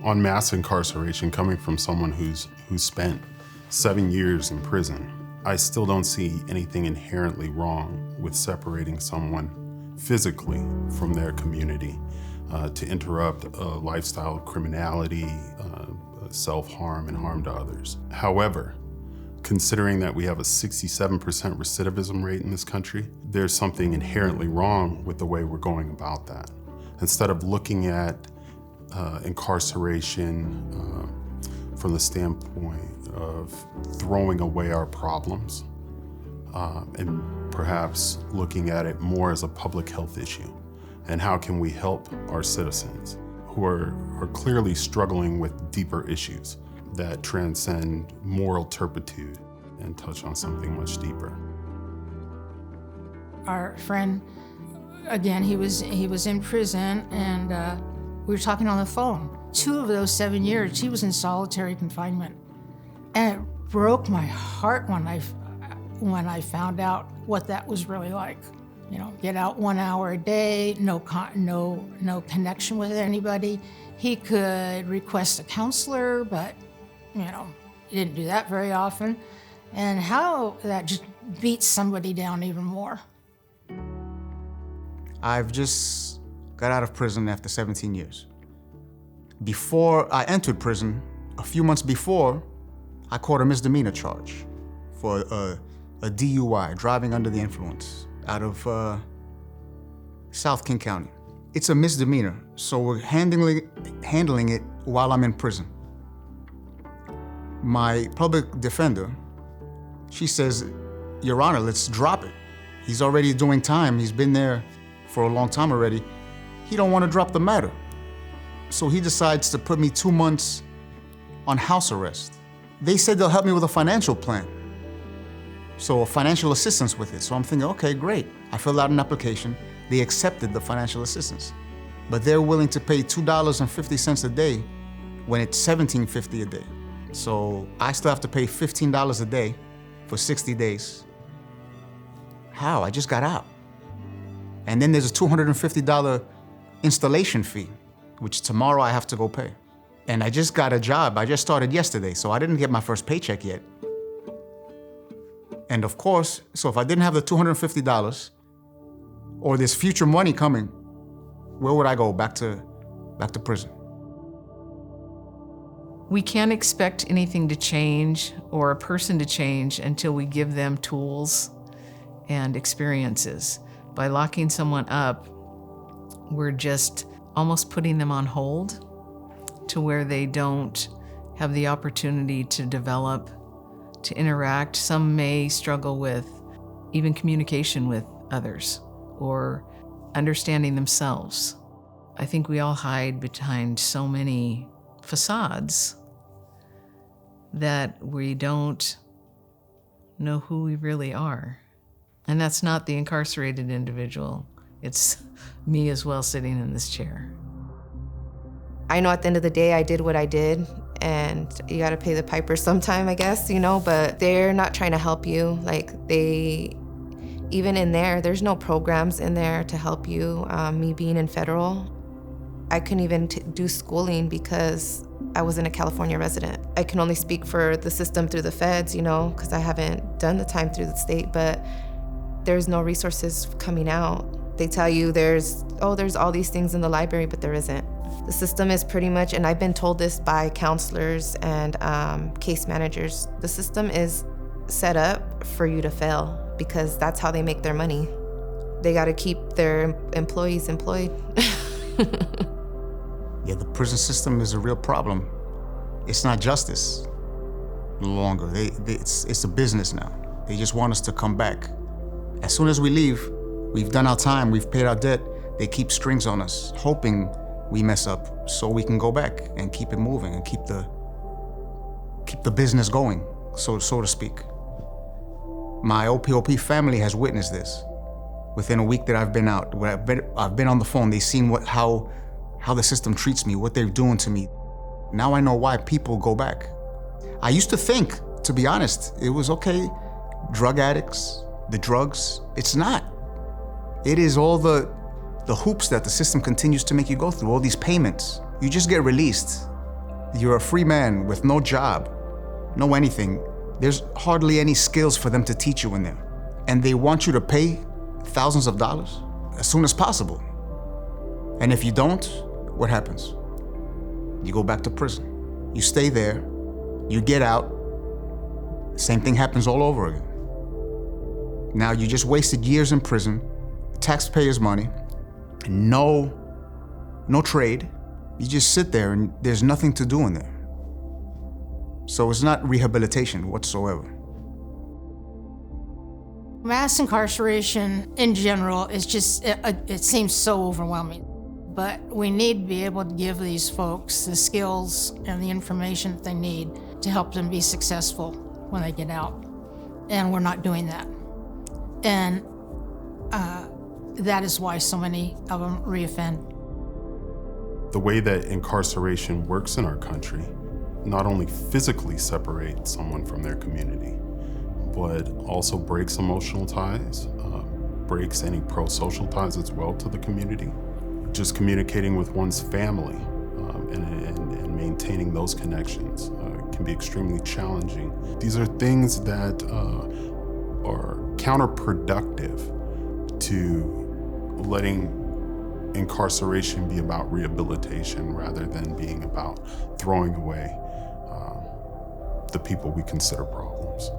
On mass incarceration, coming from someone who's spent 7 years in prison, I still don't see anything inherently wrong with separating someone physically from their community to interrupt a lifestyle of criminality, self-harm, and harm to others. However, considering that we have a 67% recidivism rate in this country, there's something inherently wrong with the way we're going about that. Instead of looking at incarceration from the standpoint of throwing away our problems and perhaps looking at it more as a public health issue. And how can we help our citizens who are clearly struggling with deeper issues that transcend moral turpitude and touch on something much deeper. Our friend, again, he was in prison, and we were talking on the phone. 2 of those 7 years, he was in solitary confinement. And it broke my heart when I found out what that was really like. You know, get out 1 hour a day, no connection with anybody. He could request a counselor, but, you know, he didn't do that very often. And how that just beats somebody down even more. I've just got out of prison after 17 years. Before I entered prison, a few months before, I caught a misdemeanor charge for a DUI, driving under the influence, out of South King County. It's a misdemeanor, so we're handling it while I'm in prison. My public defender, she says, Your Honor, let's drop it. He's already doing time. He's been there for a long time already. He don't want to drop the matter. So he decides to put me 2 months on house arrest. They said they'll help me with a financial plan. So financial assistance with it. So I'm thinking, okay, great. I filled out an application. They accepted the financial assistance. But they're willing to pay $2.50 a day when it's $17.50 a day. So I still have to pay $15 a day for 60 days. How? I just got out. And then there's a $250 installation fee, which tomorrow I have to go pay. And I just got a job. I just started yesterday, so I didn't get my first paycheck yet. And of course, so if I didn't have the $250 or this future money coming, where would I go? Back to prison. We can't expect anything to change or a person to change until we give them tools and experiences. By locking someone up, we're just almost putting them on hold to where they don't have the opportunity to develop, to interact. Some may struggle with even communication with others or understanding themselves. I think we all hide behind so many facades that we don't know who we really are. And that's not the incarcerated individual. It's me as well sitting in this chair. I know at the end of the day, I did what I did, and you gotta pay the piper sometime, I guess, you know, but they're not trying to help you. Like even in there's no programs in there to help you. Me being in federal, I couldn't even do schooling because I wasn't a California resident. I can only speak for the system through the feds, you know, because I haven't done the time through the state, but there's no resources coming out. They tell you there's all these things in the library, but there isn't. The system is pretty much, and I've been told this by counselors and case managers, the system is set up for you to fail because that's how they make their money. They gotta keep their employees employed. Yeah, the prison system is a real problem. It's not justice no longer. It's a business now. They just want us to come back. As soon as we leave, we've done our time, we've paid our debt, they keep strings on us, hoping we mess up so we can go back and keep it moving and keep the business going, so to speak. My OPOP family has witnessed this. Within a week that I've been out, where I've been on the phone, they've seen how the system treats me, what they're doing to me. Now I know why people go back. I used to think, to be honest, it was okay, drug addicts, the drugs. It's not. It is all the hoops that the system continues to make you go through, all these payments. You just get released. You're a free man with no job, no anything. There's hardly any skills for them to teach you in there. And they want you to pay thousands of dollars as soon as possible. And if you don't, what happens? You go back to prison. You stay there, you get out, same thing happens all over again. Now you just wasted years in prison, taxpayers' money, no trade. You just sit there and there's nothing to do in there. So it's not rehabilitation whatsoever. Mass incarceration in general is just, it seems so overwhelming. But we need to be able to give these folks the skills and the information that they need to help them be successful when they get out. And we're not doing that. And that is why so many of them reoffend. The way that incarceration works in our country not only physically separates someone from their community, but also breaks emotional ties, breaks any pro-social ties as well to the community. Just communicating with one's family and maintaining those connections can be extremely challenging. These are things that are counterproductive to letting incarceration be about rehabilitation rather than being about throwing away the people we consider problems.